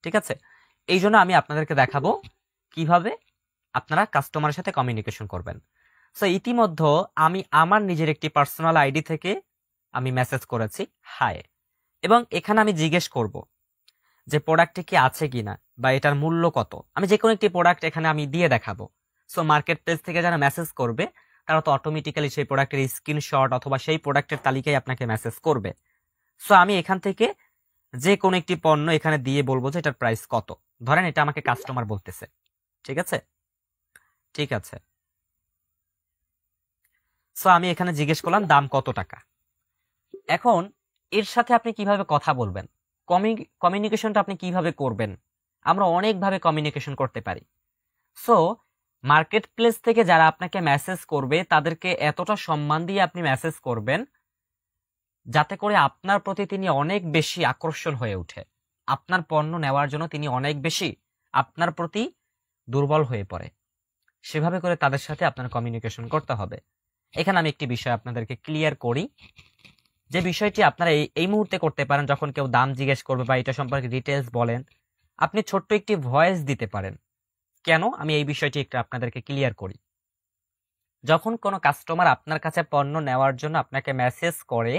ঠিক আছে? এই জন্য আমি আপনাদেরকে দেখাবো কিভাবে আপনারা কাস্টমারের সাথে কমিউনিকেশন করবেন। সো ইতিমধ্যে আমি আমার নিজের একটি পার্সোনাল আইডি থেকে আমি মেসেজ করেছি হাই, এবং এখানে আমি জিজ্ঞেস করব যে প্রোডাক্টটি কি আছে কিনা বা এটার মূল্য কত। আমি যে কোনো একটি প্রোডাক্ট এখানে আমি দিয়ে দেখাবো। সো মার্কেট প্লেস থেকে যারা মেসেজ করবে তারা তো অটোমেটিক্যালি সেই প্রোডাক্টের স্ক্রিনশট অথবা সেই প্রোডাক্টের তালিকায় আপনাকে মেসেজ করবে। সো আমি এখান থেকে যে কোনো একটি পণ্য এখানে দিয়ে বলবো যে এটার প্রাইস কত। ধরেন এটা আমাকে কাস্টমার বলতেছে, ঠিক আছে? ঠিক আছে, সো আমি এখানে জিজ্ঞেস করলাম দাম কত টাকা। এখন এর সাথে আপনি কিভাবে কথা বলবেন, কমিউনিকেশনটা আপনি কিভাবে করবেন? আমরা অনেকভাবে কমিউনিকেশন করতে পারি। সো মার্কেট প্লেস থেকে যারা আপনাকে মেসেজ করবে তাদেরকে এতটা সম্মান দিয়ে আপনি মেসেজ করবেন যাতে করে আপনার প্রতি তিনি অনেক বেশি আকর্ষণ হয়ে ওঠে, আপনার পণ্য নেওয়ার জন্য তিনি অনেক বেশি আপনার প্রতি দুর্বল হয়ে পড়ে। সেভাবে করে তাদের সাথে আপনার কমিউনিকেশন করতে হবে। এখানে আমি একটি বিষয় আপনাদেরকে ক্লিয়ার করি, যে বিষয়টি আপনারা এই মুহূর্তে করতে পারেন। যখন কেউ দাম জিজ্ঞেস করবে বা এটা সম্পর্কে ডিটেলস বলেন, আপনি ছোট্ট একটি ভয়েস দিতে পারেন। কেন আমি এই বিষয়টি একটু আপনাদেরকে ক্লিয়ার করি। যখন কোনো কাস্টমার আপনার কাছে পণ্য নেওয়ার জন্য আপনাকে মেসেজ করে,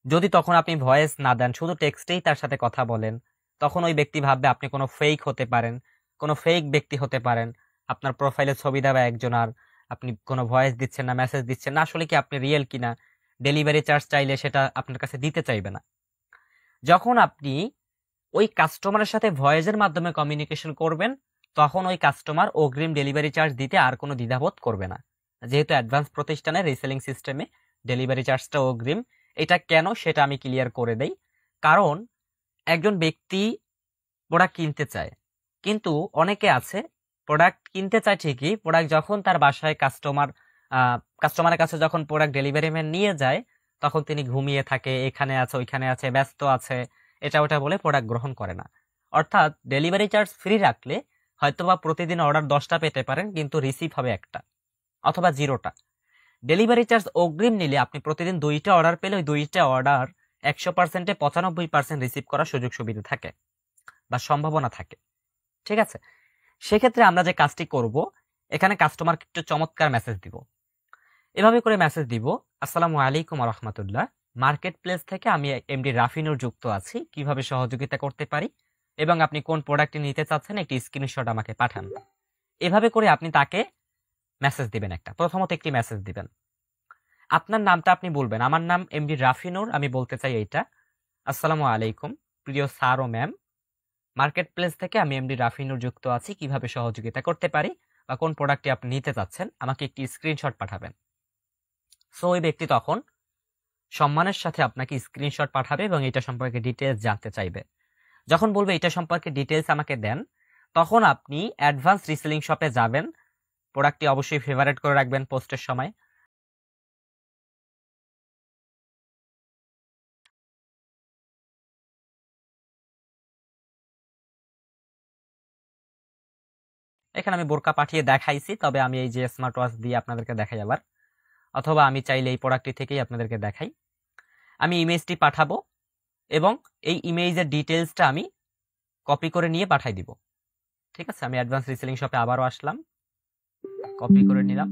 যদি তখন আপনি ভয়েস না দেন, শুধু টেক্সটেই তার সাথে কথা বলেন, তখন ওই ব্যক্তি ভাববে আপনি কোনো ফেক হতে পারেন, কোনো ফেক ব্যক্তি হতে পারেন। আপনার প্রোফাইলে ছবি দেওয়া একজন, আর আপনি কোনো ভয়েস দিচ্ছেন না, মেসেজ দিচ্ছেন না, আসলে কি আপনি রিয়েল কিনা। ডেলিভারি চার্জ চাইলে সেটা আপনার কাছে দিতে চাইবে না। যখন আপনি ওই কাস্টমারের সাথে ভয়েসের মাধ্যমে কমিউনিকেশন করবেন, তখন ওই কাস্টমার অগ্রিম ডেলিভারি চার্জ দিতে আর কোনো দ্বিধাবোধ করবে না। যেহেতু অ্যাডভান্স প্রতিষ্ঠানের রিসেলিং সিস্টেমে ডেলিভারি চার্জটা অগ্রিম। এটা কেন সেটা আমি ক্লিয়ার করে দেই। কারণ একজন ব্যক্তি প্রোডাক্ট কিনতে চায়, কিন্তু অনেকে আছে প্রোডাক্ট কিনতে চায় ঠিকই, প্রোডাক্ট যখন তার বাসায় কাস্টমারের কাছে যখন প্রোডাক্ট ডেলিভারি ম্যান নিয়ে যায়, তখন তিনি ঘুমিয়ে থাকে, এখানে আছে ওইখানে আছে, ব্যস্ত আছে, এটা ওটা বলে প্রোডাক্ট গ্রহণ করে না। অর্থাৎ ডেলিভারি চার্জ ফ্রি রাখলে হয়তোবা প্রতিদিন অর্ডার 10টা পেতে পারেন, কিন্তু রিসিভ হবে একটা অথবা 0টা। ডেলিভারি চার্জ অগ্রিম নিলে আপনি প্রতিদিন 2টা অর্ডার পেলে ওই 2টা অর্ডার 100%-এ 95% রিসিভ করার সুযোগ সুবিধা থাকে বা সম্ভাবনা থাকে। ঠিক আছে? সেক্ষেত্রে আমরা যে কাজটি করব, এখানে কাস্টমারকে একটু চমৎকার মেসেজ দিব। এভাবে করে মেসেজ দিব, আসসালামু আলাইকুম ওয়া রাহমাতুল্লাহ, মার্কেট প্লেস থেকে আমি এমডি রাফিনুর যুক্ত আছি, কিভাবে সহযোগিতা করতে পারি এবং আপনি কোন প্রোডাক্টটি নিতে চাচ্ছেন একটি স্ক্রিনশট আমাকে পাঠান। এভাবে করে আপনি তাকে মেসেজ দিবেন। প্রথমত একটি মেসেজ দিবেন, আপনার নামটা আপনি বলবেন, আমার নাম এমডি রাফিনুর, আমি বলতে চাই এইটা। আসসালামু আলাইকুম প্রিয় স্যার ও ম্যাম, মার্কেট প্লেস থেকে আমি এমডি রাফিনুর যুক্ত আছি, কিভাবে সহযোগিতা করতে পারি বা কোন প্রোডাক্টটি আপনি নিতে চাচ্ছেন আমাকে একটি স্ক্রিনশট পাঠাবেন। সো ওই ব্যক্তি তখন সম্মানের সাথে আপনাকে স্ক্রিনশট পাঠাবে এবং এটা সম্পর্কে ডিটেলস জানতে চাইবে। যখন বলবে এটা সম্পর্কে ডিটেলস আমাকে দেন, তখন আপনি অ্যাডভান্স রিসেলিং শপে যাবেন। প্রোডাক্টটি অবশ্যই ফেভারিট করে রাখবেন পোস্টের সময়। এখানে আমি বোরকা পাঠিয়ে দেখাইছি, তবে আমি এই যে স্মার্ট ওয়াচ দিয়ে আপনাদেরকে দেখাই আবার, অথবা আমি চাইলে এই প্রোডাক্টটি থেকেই আপনাদেরকে দেখাই। আমি ইমেজটি পাঠাবো এবং এই ইমেজের ডিটেলসটা আমি কপি করে নিয়ে পাঠাই দিব। ঠিক আছে? আমি অ্যাডভান্স রিসেলিং শপে আবারও আসলাম, কপি করে নিলাম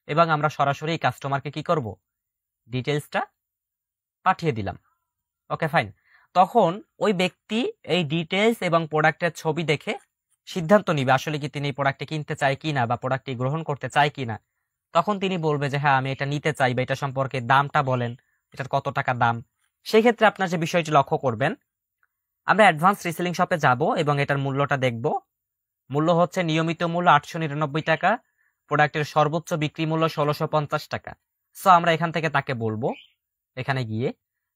এবং আমরা সরাসরি কাস্টমারকে কি করব, ডিটেলসটা পাঠিয়ে দিলাম। Okay fine. তখন ওই ব্যক্তি এই ডিটেলস এবং প্রোডাক্টের ছবি দেখে সিদ্ধান্ত নিবে আসলে কি তিনি এই প্রোডাক্টটি কিনতে চায় কিনা বা প্রোডাক্টটি গ্রহণ করতে চায় কিনা। তখন তিনি বলবে যে হ্যাঁ আমি এটা নিতে চাই, বা এটা সম্পর্কে দামটা বলেন, এটার কত টাকা দাম। সেই ক্ষেত্রে আপনার যে বিষয়টি লক্ষ্য করবেন, আমরা অ্যাডভান্স রিসেলিং শপে যাব এবং এটার মূল্যটা দেখব। মূল্য হচ্ছে নিয়মিত মূল্য 899 টাকা, প্রোডাক্টের সর্বোচ্চ বিক্রি মূল্য 1650 টাকা। সো আমরা এখান থেকে তাকে বলবো এখানে গিয়ে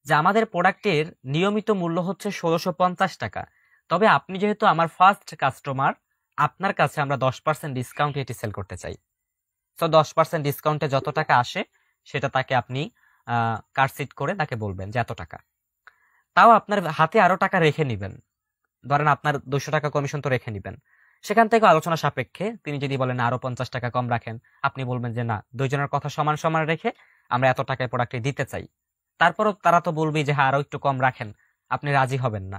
যে আমাদের প্রোডাক্টের নিয়মিত মূল্য হচ্ছে 1650 টাকা, তবে আপনি যেহেতু আমার ফার্স্ট কাস্টমার, আপনার কাছে আমরা 10% ডিসকাউন্ট এটি সেল করতে চাই। সো 10% ডিসকাউন্টে যত টাকা আসে সেটা তাকে আপনি কার্ডশিট করে তাকে বলবেন যে এত টাকা। তাও আপনার হাতে আরো টাকা রেখে নিবেন, ধরেন আপনার 200 টাকা কমিশন তো রেখে নিবেন। সেখান থেকে আলোচনা সাপেক্ষে তিনি যদি বলেন আরো 50 টাকা কম রাখেন, আপনি বলবেন যে না, দুইজনের কথা সমান সমান রেখে আমরা এত টাকায় প্রোডাক্টটি দিতে চাই। তারপরও তারা তো বলবেই যে হ্যাঁ আরো একটু কম রাখেন, আপনি রাজি হবেন না।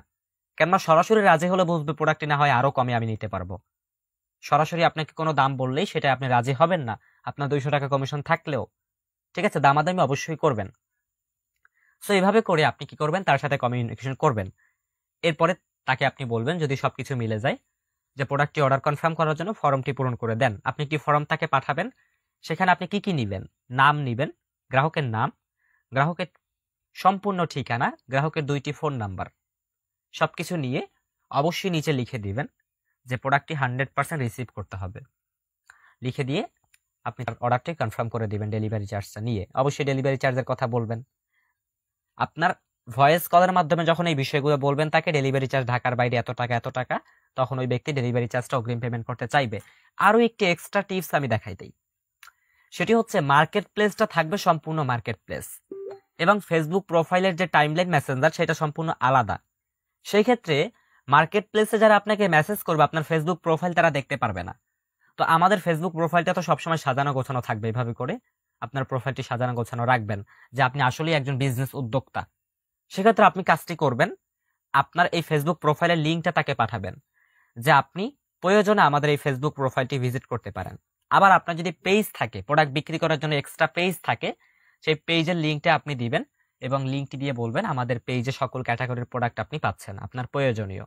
কেননা সরাসরি রাজি হলে বুঝবে প্রোডাক্টটি না হয় আরো কমে আমি নিতে পারবো। সরাসরি আপনাকে কোনো দাম বললেই সেটা আপনি রাজি হবেন না, আপনার 200 টাকা কমিশন থাকলেও। ঠিক আছে, দামাদামি অবশ্যই করবেন। সো এইভাবে করে আপনি কি করবেন, তার সাথে কমিউনিকেশন করবেন। এরপরে তাকে আপনি বলবেন যদি সবকিছু মিলে যায় যে প্রোডাক্টটি অর্ডার কনফার্ম করার জন্য ফর্মটি পূরণ করে দেন। আপনি একটি ফর্ম তাকে পাঠাবেন, সেখানে আপনি কি কি নিবেন, নাম নিবেন, গ্রাহকের নাম, গ্রাহকের সম্পূর্ণ ঠিকানা, গ্রাহকের 2টি ফোন নাম্বার, সবকিছু নিয়ে অবশ্যই নিচে লিখে দিবেন যে প্রোডাক্টটি 100% রিসিভ করতে হবে। লিখে দিয়ে আপনি অর্ডারটি কনফার্ম করে দিবেন ডেলিভারি চার্জটা নিয়ে। অবশ্যই ডেলিভারি চার্জের কথা বলবেন। আপনার ভয়েস কলের মাধ্যমে যখন এই বিষয়গুলো বলবেন তাকে, ডেলিভারি চার্জ ঢাকার বাইরে এত টাকা এত টাকা, তখন ওই ব্যক্তি ডেলিভারি চার্জটা অগ্রিম পেমেন্ট করতে চাইবে। আরও একটি এক্সট্রা টিপস আমি দেখাই দিই, সেটি হচ্ছে মার্কেট প্লেসটা থাকবে সম্পূর্ণ মার্কেট প্লেস, এবং ফেসবুক প্রোফাইলের যে টাইমলাইন মেসেঞ্জার সেটা সম্পূর্ণ আলাদা। সেই ক্ষেত্রে মার্কেট প্লেসে যারা আপনাকে মেসেজ করবে আপনার ফেসবুক প্রোফাইল তারা দেখতে পারবে না। তো আমাদের ফেসবুক প্রোফাইলটা তো সবসময় সাজানো গোছানো থাকবে, এভাবে করে আপনার প্রোফাইলটি সাজানো গোছানো রাখবেন যে আপনি আসলেই একজন বিজনেস উদ্যোক্তা। সেক্ষেত্রে আপনি কাজটি করবেন, আপনার এই ফেসবুক প্রোফাইলের লিঙ্কটা তাকে পাঠাবেন যে আপনি প্রয়োজনে আমাদের এই ফেসবুক প্রোফাইলটি ভিজিট করতে পারেন। আবার আপনার যদি পেজ থাকে, প্রোডাক্ট বিক্রি করার জন্য এক্সট্রা পেজ থাকে, সেই পেজের লিঙ্কটা আপনি দিবেন এবং লিঙ্কটি দিয়ে বলবেন আমাদের পেজে সকল ক্যাটাগরির প্রোডাক্ট আপনি পাচ্ছেন আপনার প্রয়োজনীয়।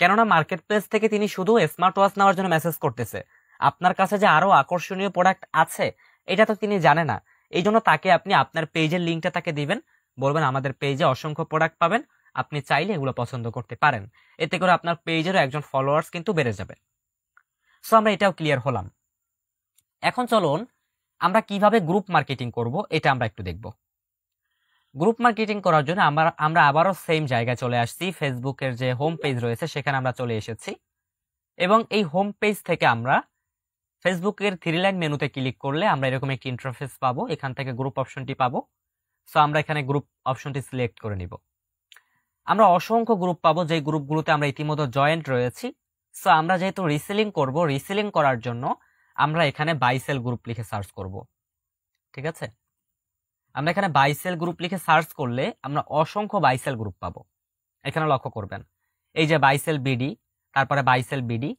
কেননা মার্কেট প্লেস থেকে তিনি শুধু স্মার্ট ওয়াচ নেওয়ার জন্য মেসেজ করতেছে, আপনার কাছে যে আরো আকর্ষণীয় প্রোডাক্ট আছে এটা তো তিনি জানে না। এই জন্য তাকে আপনি আপনার পেজের লিঙ্কটা তাকে দিবেন, বলবেন আমাদের পেজে অসংখ্য প্রোডাক্ট পাবেন, আপনি চাইলে এগুলো পছন্দ করতে পারেন। এতে করে আপনার পেজেরও একজন ফলোয়ার্স কিন্তু বেড়ে যাবে। সো আমরা এটাও ক্লিয়ার হলাম। এখন চলুন আমরা কিভাবে গ্রুপ মার্কেটিং করব এটা আমরা একটু দেখব। গ্রুপ মার্কেটিং করার জন্য আমরা আবারও সেম জায়গায় চলে আসছি, ফেসবুকের যে হোম পেজ রয়েছে সেখানে আমরা চলে এসেছি, এবং এই হোম পেজ থেকে আমরা ফেসবুকের 3 লাইন মেনুতে ক্লিক করলে আমরা এরকম একটি ইন্টারফেস পাবো, এখান থেকে গ্রুপ অপশনটি পাবো। সো আমরা এখানে গ্রুপ অপশনটি সিলেক্ট করে নিব। আমরা অসংখ্য গ্রুপ পাবো, যে গ্রুপগুলোতে আমরা ইতিমধ্যে জয়েন্ট রয়েছি। সো আমরা যেহেতু রিসেলিং করব, রিসেলিং করার জন্য আমরা এখানে বাই সেল গ্রুপ লিখে সার্চ করব। ঠিক আছে, আমরা এখানে বাই সেল গ্রুপ লিখে সার্চ করলে আমরা অসংখ্য বাই সেল গ্রুপ পাবো। এখানে লক্ষ্য করবেন এই যে বাই সেল বিডি, তারপরে buy sell BD,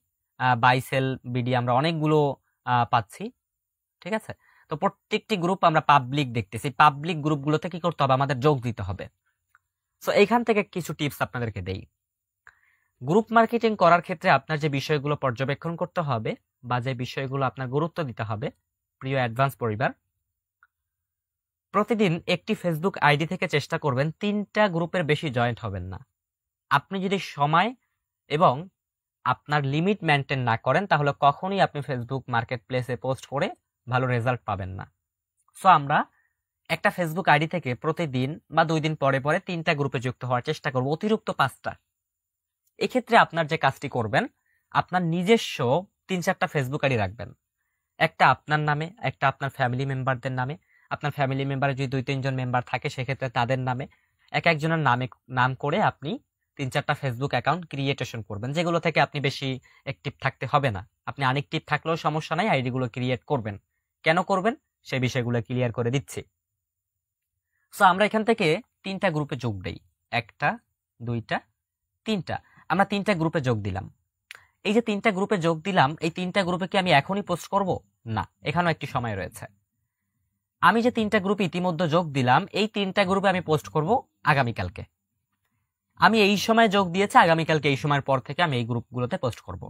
buy sell BD, আমরা অনেকগুলো পাচ্ছি। ঠিক আছে, তো প্রত্যেকটি গ্রুপ আমরা পাবলিক দেখতেছি। পাবলিক গ্রুপগুলোতে কি করতে হবে, আমাদের যোগ দিতে হবে। সো এইখান থেকে কিছু টিপস আপনাদেরকে দেই। গ্রুপ মার্কেটিং করার ক্ষেত্রে আপনার যে বিষয়গুলো পর্যবেক্ষণ করতে হবে বা যে বিষয়গুলো আপনার গুরুত্ব দিতে হবে, প্রিয় অ্যাডভান্স পরিবার, প্রতিদিন একটি ফেসবুক আইডি থেকে চেষ্টা করবেন 3টা গ্রুপের বেশি জয়েন্ট হবেন না। আপনি যদি সময় এবং আপনার লিমিট মেনটেন না করেন তাহলে কখনোই আপনি ফেসবুক মার্কেট প্লেসে পোস্ট করে ভালো রেজাল্ট পাবেন না। সো আমরা একটা ফেসবুক আইডি থেকে প্রতিদিন বা 2 দিন পরে পরে 3টা গ্রুপে যুক্ত হওয়ার চেষ্টা করব, অতিরিক্ত 5টা। এক্ষেত্রে আপনার যে কাজটি করবেন, আপনার নিজস্ব 3-4টা ফেসবুক আইডি রাখবেন। একটা আপনার নামে, একটা আপনার ফ্যামিলি মেম্বারদের নামে, আপনার ফ্যামিলি মেম্বারে যদি 2-3 জন মেম্বার থাকে সেক্ষেত্রে তাদের নামে, এক একজনের নাম করে আপনি 3-4টা ফেসবুক অ্যাকাউন্ট ক্রিয়েটেশন করবেন, যেগুলো থেকে আপনি বেশি অ্যাক্টিভ থাকতে হবে না। আপনি আনএক্টিভ থাকলেও সমস্যা নাই, আইডিগুলো ক্রিয়েট করবেন। কেন করবেন সেই বিষয়গুলো ক্লিয়ার করে দিচ্ছি। সো আমরা এখান থেকে 3টা গ্রুপে যোগ দেই, 1টা 2টা 3টা, আমরা 3টা গ্রুপে যোগ দিলাম। এই যে 3টা গ্রুপে যোগ দিলাম, এই 3টা গ্রুপে কি আমি এখনই পোস্ট করব? না, এখানেও একটি সময় রয়েছে। আমি যে 3টা গ্রুপে ইতিমধ্যে যোগ দিলাম, এই 3টা গ্রুপে আমি পোস্ট করব আগামীকালকে। আমি এই সময় যোগ দিয়েছি, আগামীকালকে এই সময়ের পর থেকে আমি এই গ্রুপগুলোতে পোস্ট করব।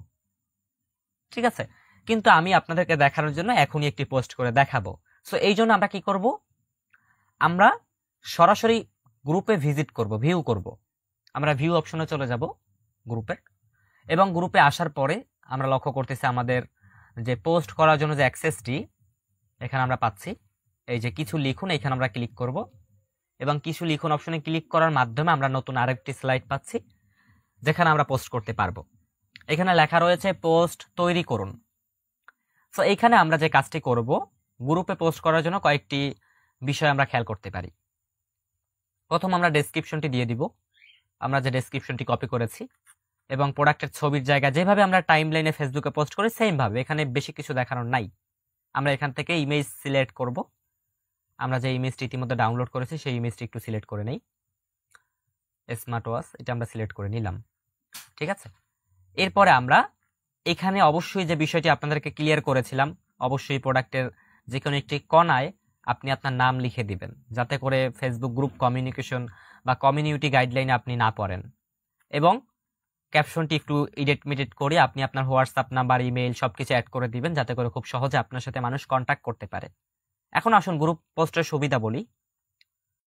ঠিক আছে, কিন্তু আমি আপনাদেরকে দেখানোর জন্য এখনই একটি পোস্ট করে দেখাবো। সো এই জন্য আমরা কি করব, আমরা সরাসরি গ্রুপে ভিজিট করব, ভিউ করব। আমরা ভিউ অপশনে চলে যাব গ্রুপে, এবং গ্রুপে আসার পরে আমরা লক্ষ্য করতেছি আমাদের যে পোস্ট করার জন্য যে অ্যাক্সেসটি এখানে আমরা পাচ্ছি। এই যে কিছু লিখুন, এখানে আমরা ক্লিক করব, এবং কিছু লিখুন অপশনে ক্লিক করার মাধ্যমে আমরা নতুন আরেকটি স্লাইড পাচ্ছি যেখানে আমরা পোস্ট করতে পারবো। এখানে লেখা রয়েছে পোস্ট তৈরি করুন। সো এখানে আমরা যে কাজটি করব, গ্রুপে পোস্ট করার জন্য কয়েকটি বিষয় আমরা খেয়াল করতে পারি। প্রথম আমরা ডেসক্রিপশনটি দিয়ে দিব, আমরা যে ডেসক্রিপশনটি কপি করেছি, এবং প্রোডাক্টের ছবির জায়গা যেভাবে আমরা টাইমলাইনে ফেসবুকে পোস্ট করি সেম ভাবে, এখানে বেশি কিছু দেখানোর নাই। আমরা এখান থেকে ইমেজ সিলেক্ট করব। আমরা যে ইমেজটি ইতিমধ্যে ডাউনলোড করেছি সেই ইমেজটি একটু সিলেক্ট করে নেই, স্মার্ট ওয়াচ, এটা আমরা সিলেক্ট করে নিলাম। ঠিক আছে, এরপরে আমরা এখানে অবশ্যই যে বিষয়টি আপনাদেরকে ক্লিয়ার করেছিলাম, অবশ্যই প্রোডাক্টের যে কোনো একটি কণায় আপনি আপনার নাম লিখে দিবেন, যাতে করে ফেসবুক গ্রুপ কমিউনিকেশন বা কমিউনিটি গাইডলাইনে আপনি না পড়েন। এবং ক্যাপশনটি একটু এডিট মিডিট করে আপনি আপনার হোয়াটসঅ্যাপ নাম্বার, ইমেইল সবকিছু অ্যাড করে দিবেন, যাতে করে খুব সহজে আপনার সাথে মানুষ কন্ট্যাক্ট করতে পারে। এখন আসুন গ্রুপ পোস্টের সুবিধা বলি।